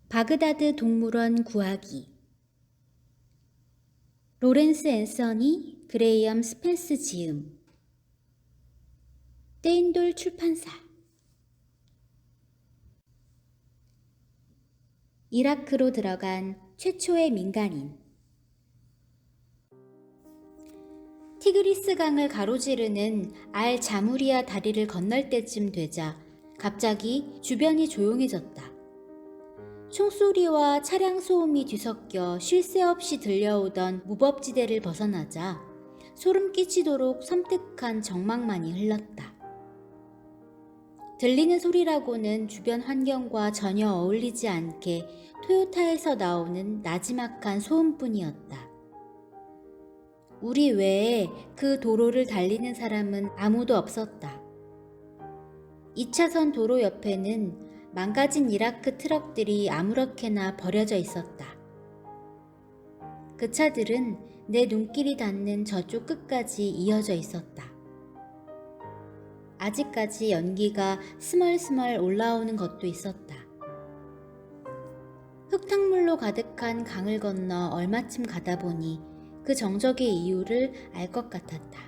바그다드 동물원 구하기. 로렌스 앤서니 그레이엄 스펜스 지음. 떼인돌 출판사. 이라크로 들어간 최초의 민간인. 티그리스 강을 가로지르는 알 자무리아 다리를 건널 때쯤 되자 갑자기 주변이 조용해졌다. 총소리와 차량 소음이 뒤섞여 쉴 새 없이 들려오던 무법지대를 벗어나자 소름 끼치도록 섬뜩한 정막만이 흘렀다. 들리는 소리라고는 주변 환경과 전혀 어울리지 않게 토요타에서 나오는 나지막한 소음뿐이었다. 우리 외에 그 도로를 달리는 사람은 아무도 없었다. 2차선 도로 옆에는 망가진 이라크 트럭들이 아무렇게나 버려져 있었다. 그 차들은 내 눈길이 닿는 저쪽 끝까지 이어져 있었다. 아직까지 연기가 스멀스멀 올라오는 것도 있었다. 흙탕물로 가득한 강을 건너 얼마쯤 가다 보니 그 정적의 이유를 알 것 같았다.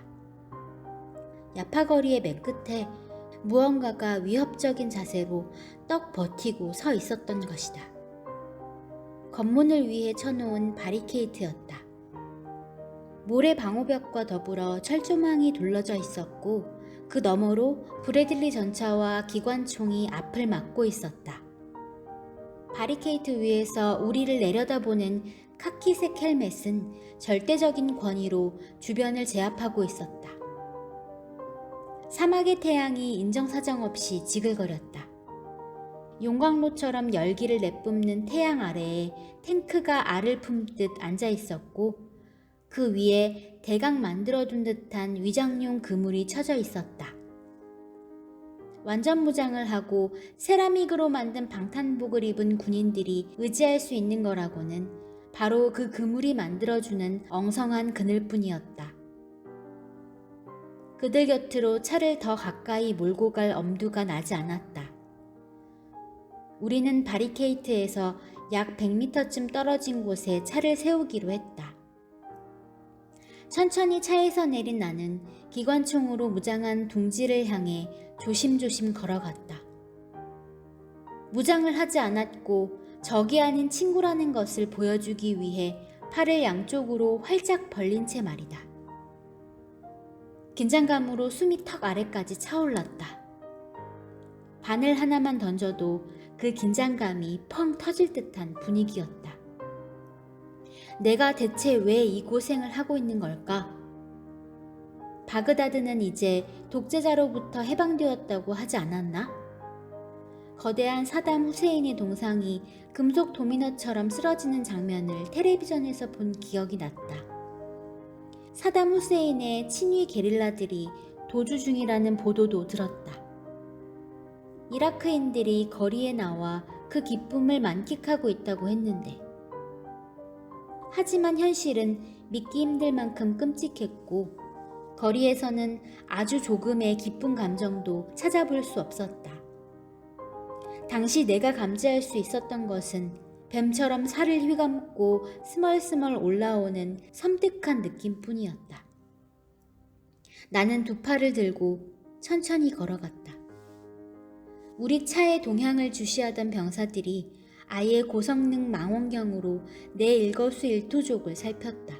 야파거리의 맨 끝에 무언가가 위협적인 자세로 떡 버티고 서 있었던 것이다. 검문을 위해 쳐놓은 바리케이트였다. 모래 방호벽과 더불어 철조망이 둘러져 있었고 그 너머로 브래들리 전차와 기관총이 앞을 막고 있었다. 바리케이트 위에서 우리를 내려다보는 카키색 헬멧은 절대적인 권위로 주변을 제압하고 있었다. 사막의 태양이 인정사정 없이 지글거렸다. 용광로처럼 열기를 내뿜는 태양 아래에 탱크가 알을 품듯 앉아 있었고 그 위에 대강 만들어둔 듯한 위장용 그물이 쳐져 있었다. 완전 무장을 하고 세라믹으로 만든 방탄복을 입은 군인들이 의지할 수 있는 거라고는 바로 그 그물이 만들어주는 엉성한 그늘뿐이었다. 그들 곁으로 차를 더 가까이 몰고 갈 엄두가 나지 않았다. 우리는 바리케이트에서 약 100m쯤 떨어진 곳에 차를 세우기로 했다. 천천히 차에서 내린 나는 기관총으로 무장한 둥지를 향해 조심조심 걸어갔다. 무장을 하지 않았고 적이 아닌 친구라는 것을 보여주기 위해 팔을 양쪽으로 활짝 벌린 채 말이다. 긴장감으로 숨이 턱 아래까지 차올랐다. 바늘 하나만 던져도 그 긴장감이 펑 터질 듯한 분위기였다. 내가 대체 왜 이 고생을 하고 있는 걸까? 바그다드는 이제 독재자로부터 해방되었다고 하지 않았나? 거대한 사담 후세인의 동상이 금속 도미노처럼 쓰러지는 장면을 텔레비전에서 본 기억이 났다. 사담 후세인의 친위 게릴라들이 도주 중이라는 보도도 들었다. 이라크인들이 거리에 나와 그 기쁨을 만끽하고 있다고 했는데 하지만 현실은 믿기 힘들 만큼 끔찍했고 거리에서는 아주 조금의 기쁜 감정도 찾아볼 수 없었다. 당시 내가 감지할 수 있었던 것은 뱀처럼 살을 휘감고 스멀스멀 올라오는 섬뜩한 느낌뿐이었다. 나는 두 팔을 들고 천천히 걸어갔다. 우리 차의 동향을 주시하던 병사들이 아예 고성능 망원경으로 내 일거수일투족을 살폈다.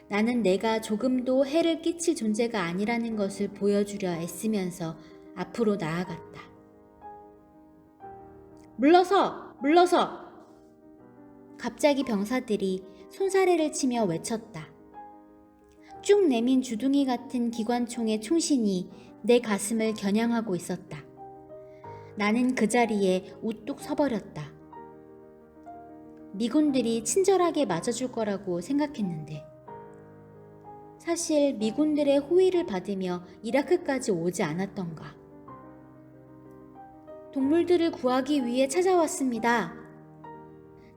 나는 내가 조금도 해를 끼칠 존재가 아니라는 것을 보여주려 애쓰면서 앞으로 나아갔다. 물러서! 물러서! 갑자기 병사들이 손사래를 치며 외쳤다. 쭉 내민 주둥이 같은 기관총의 총신이 내 가슴을 겨냥하고 있었다. 나는 그 자리에 우뚝 서버렸다. 미군들이 친절하게 맞아줄 거라고 생각했는데 사실 미군들의 호의를 받으며 이라크까지 오지 않았던가. 동물들을 구하기 위해 찾아왔습니다.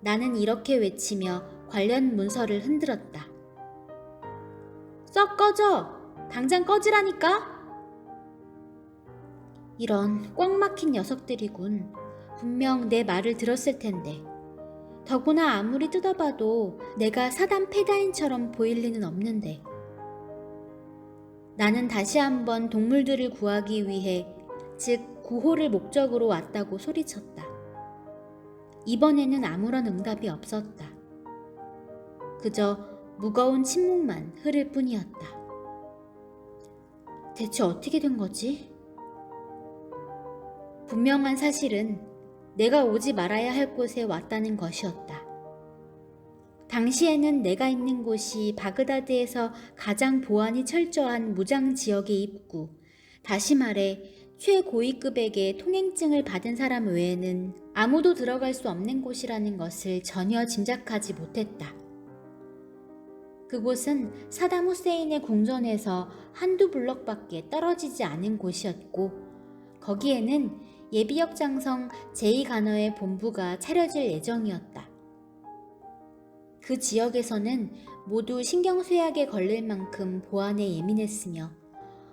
나는 이렇게 외치며 관련 문서를 흔들었다. 썩 꺼져! 당장 꺼지라니까! 이런 꽉 막힌 녀석들이군. 분명 내 말을 들었을 텐데. 더구나 아무리 뜯어봐도 내가 사단 페다인처럼 보일 리는 없는데. 나는 다시 한번 동물들을 구하기 위해, 즉 구호를 목적으로 왔다고 소리쳤다. 이번에는 아무런 응답이 없었다. 그저 무거운 침묵만 흐를 뿐이었다. 대체 어떻게 된 거지? 분명한 사실은 내가 오지 말아야 할 곳에 왔다는 것이었다. 당시에는 내가 있는 곳이 바그다드에서 가장 보안이 철저한 무장 지역의 입구, 다시 말해 최고위급에게 통행증을 받은 사람 외에는 아무도 들어갈 수 없는 곳이라는 것을 전혀 짐작하지 못했다. 그곳은 사담 후세인의 궁전에서 한두 블럭밖에 떨어지지 않은 곳이었고, 거기에는 예비역 장성 제2간허의 본부가 차려질 예정이었다. 그 지역에서는 모두 신경쇠약에 걸릴 만큼 보안에 예민했으며,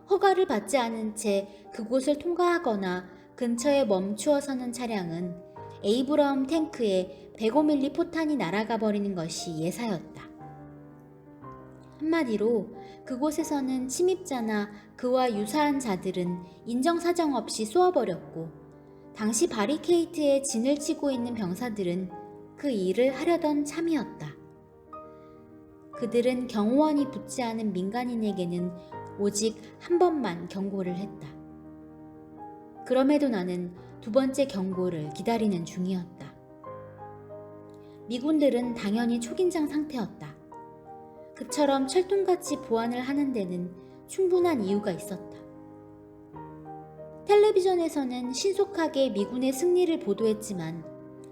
허가를 받지 않은 채 그곳을 통과하거나 근처에 멈추어 서는 차량은 에이브러함 탱크에 105mm 포탄이 날아가 버리는 것이 예사였다. 한마디로 그곳에서는 침입자나 그와 유사한 자들은 인정사정 없이 쏘아버렸고, 당시 바리케이트에 진을 치고 있는 병사들은 그 일을 하려던 참이었다. 그들은 경호원이 붙지 않은 민간인에게는 오직 한 번만 경고를 했다. 그럼에도 나는 두 번째 경고를 기다리는 중이었다. 미군들은 당연히 초긴장 상태였다. 그처럼 철통같이 보안을 하는 데는 충분한 이유가 있었다. 텔레비전에서는 신속하게 미군의 승리를 보도했지만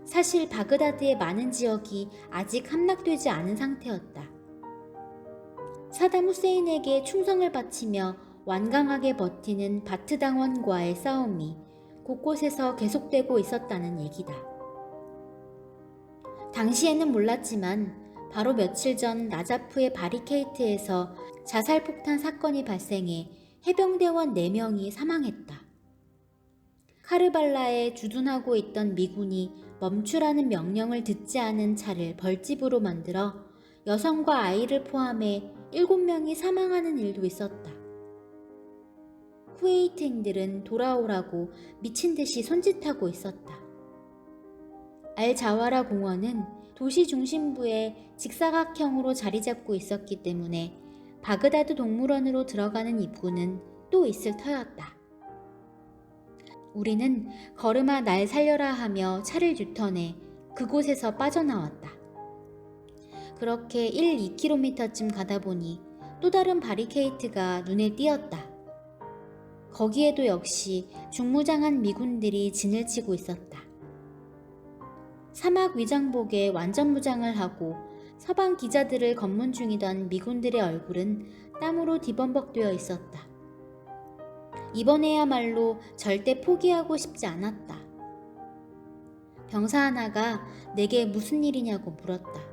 사실 바그다드의 많은 지역이 아직 함락되지 않은 상태였다. 사담 후세인에게 충성을 바치며 완강하게 버티는 바트 당원과의 싸움이 곳곳에서 계속되고 있었다는 얘기다. 당시에는 몰랐지만 바로 며칠 전 나자프의 바리케이트에서 자살폭탄 사건이 발생해 해병대원 4명이 사망했다. 카르발라에 주둔하고 있던 미군이 멈추라는 명령을 듣지 않은 차를 벌집으로 만들어 여성과 아이를 포함해 7명이 사망하는 일도 있었다. 쿠웨이트인들은 돌아오라고 미친 듯이 손짓하고 있었다. 알자와라 공원은 도시 중심부에 직사각형으로 자리 잡고 있었기 때문에 바그다드 동물원으로 들어가는 입구는 또 있을 터였다. 우리는 걸음아 날 살려라 하며 차를 유턴해 그곳에서 빠져나왔다. 그렇게 1, 2km쯤 가다 보니 또 다른 바리케이트가 눈에 띄었다. 거기에도 역시 중무장한 미군들이 진을 치고 있었다. 사막 위장복에 완전 무장을 하고 서방 기자들을 검문 중이던 미군들의 얼굴은 땀으로 뒤범벅되어 있었다. 이번에야말로 절대 포기하고 싶지 않았다. 병사 하나가 내게 무슨 일이냐고 물었다.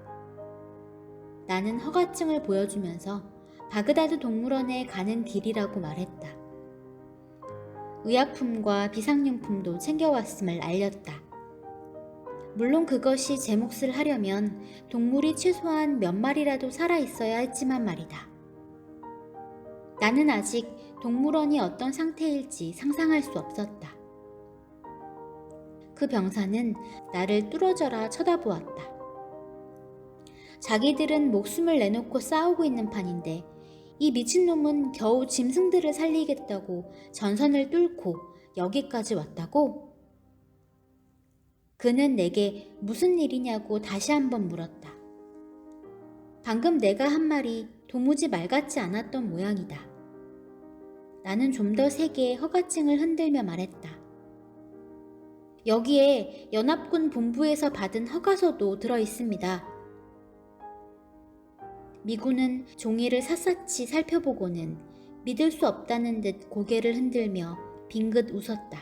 나는 허가증을 보여주면서 바그다드 동물원에 가는 길이라고 말했다. 의약품과 비상용품도 챙겨왔음을 알렸다. 물론 그것이 제 몫을 하려면 동물이 최소한 몇 마리라도 살아있어야 했지만 말이다. 나는 아직 동물원이 어떤 상태일지 상상할 수 없었다. 그 병사는 나를 뚫어져라 쳐다보았다. 자기들은 목숨을 내놓고 싸우고 있는 판인데 이 미친놈은 겨우 짐승들을 살리겠다고 전선을 뚫고 여기까지 왔다고? 그는 내게 무슨 일이냐고 다시 한번 물었다. 방금 내가 한 말이 도무지 말 같지 않았던 모양이다. 나는 좀 더 세게 허가증을 흔들며 말했다. 여기에 연합군 본부에서 받은 허가서도 들어 있습니다. 미군은 종이를 샅샅이 살펴보고는 믿을 수 없다는 듯 고개를 흔들며 빙긋 웃었다.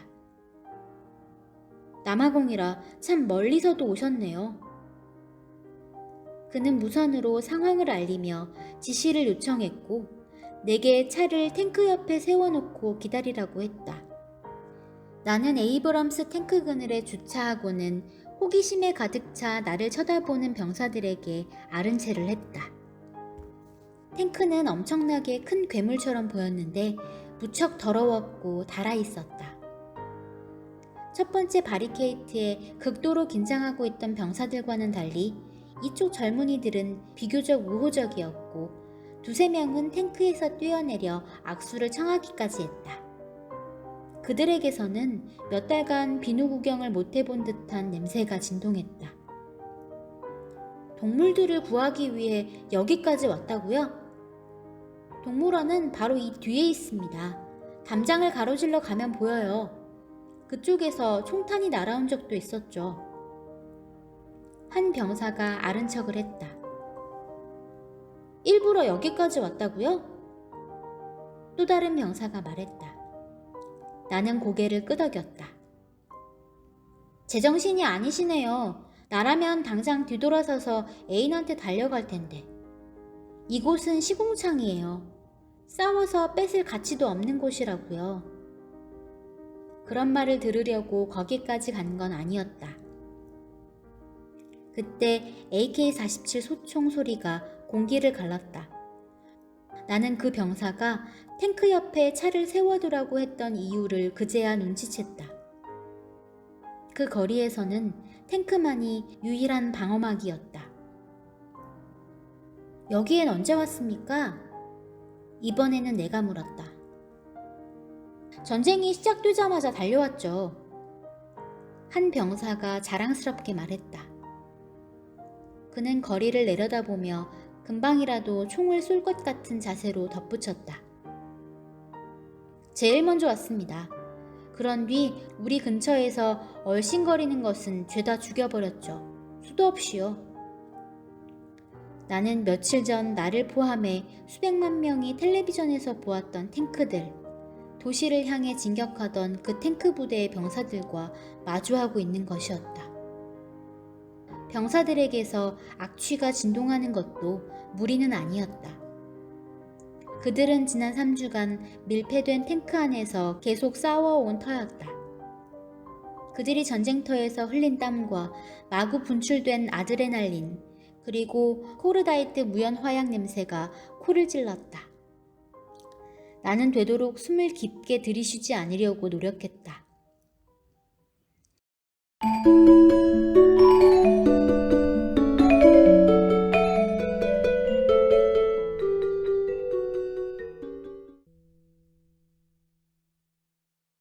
남아공이라 참 멀리서도 오셨네요. 그는 무선으로 상황을 알리며 지시를 요청했고 내게 차를 탱크 옆에 세워놓고 기다리라고 했다. 나는 에이브럼스 탱크 그늘에 주차하고는 호기심에 가득 차 나를 쳐다보는 병사들에게 아른 체를 했다. 탱크는 엄청나게 큰 괴물처럼 보였는데 무척 더러웠고 달아있었다. 첫 번째 바리케이트에 극도로 긴장하고 있던 병사들과는 달리 이쪽 젊은이들은 비교적 우호적이었고 두세 명은 탱크에서 뛰어내려 악수를 청하기까지 했다. 그들에게서는 몇 달간 비누 구경을 못 해본 듯한 냄새가 진동했다. 동물들을 구하기 위해 여기까지 왔다고요? 동물원은 바로 이 뒤에 있습니다. 담장을 가로질러 가면 보여요. 그쪽에서 총탄이 날아온 적도 있었죠. 한 병사가 아른 척을 했다. 일부러 여기까지 왔다고요? 또 다른 병사가 말했다. 나는 고개를 끄덕였다. 제정신이 아니시네요. 나라면 당장 뒤돌아서서 애인한테 달려갈 텐데. 이곳은 시궁창이에요. 싸워서 뺏을 가치도 없는 곳이라고요. 그런 말을 들으려고 거기까지 간 건 아니었다. 그때 AK-47 소총 소리가 공기를 갈랐다. 나는 그 병사가 탱크 옆에 차를 세워두라고 했던 이유를 그제야 눈치챘다. 그 거리에서는 탱크만이 유일한 방어막이었다. 여기엔 언제 왔습니까? 이번에는 내가 물었다. 전쟁이 시작되자마자 달려왔죠. 한 병사가 자랑스럽게 말했다. 그는 거리를 내려다보며 금방이라도 총을 쏠 것 같은 자세로 덧붙였다. 제일 먼저 왔습니다. 그런 뒤 우리 근처에서 얼씬거리는 것은 죄다 죽여버렸죠. 수도 없이요. 나는 며칠 전 나를 포함해 수백만 명이 텔레비전에서 보았던 탱크들, 도시를 향해 진격하던 그 탱크 부대의 병사들과 마주하고 있는 것이었다. 병사들에게서 악취가 진동하는 것도 무리는 아니었다. 그들은 지난 3주간 밀폐된 탱크 안에서 계속 싸워온 터였다. 그들이 전쟁터에서 흘린 땀과 마구 분출된 아드레날린, 그리고 코르다이트 무연 화약 냄새가 코를 찔렀다. 나는 되도록 숨을 깊게 들이쉬지 않으려고 노력했다.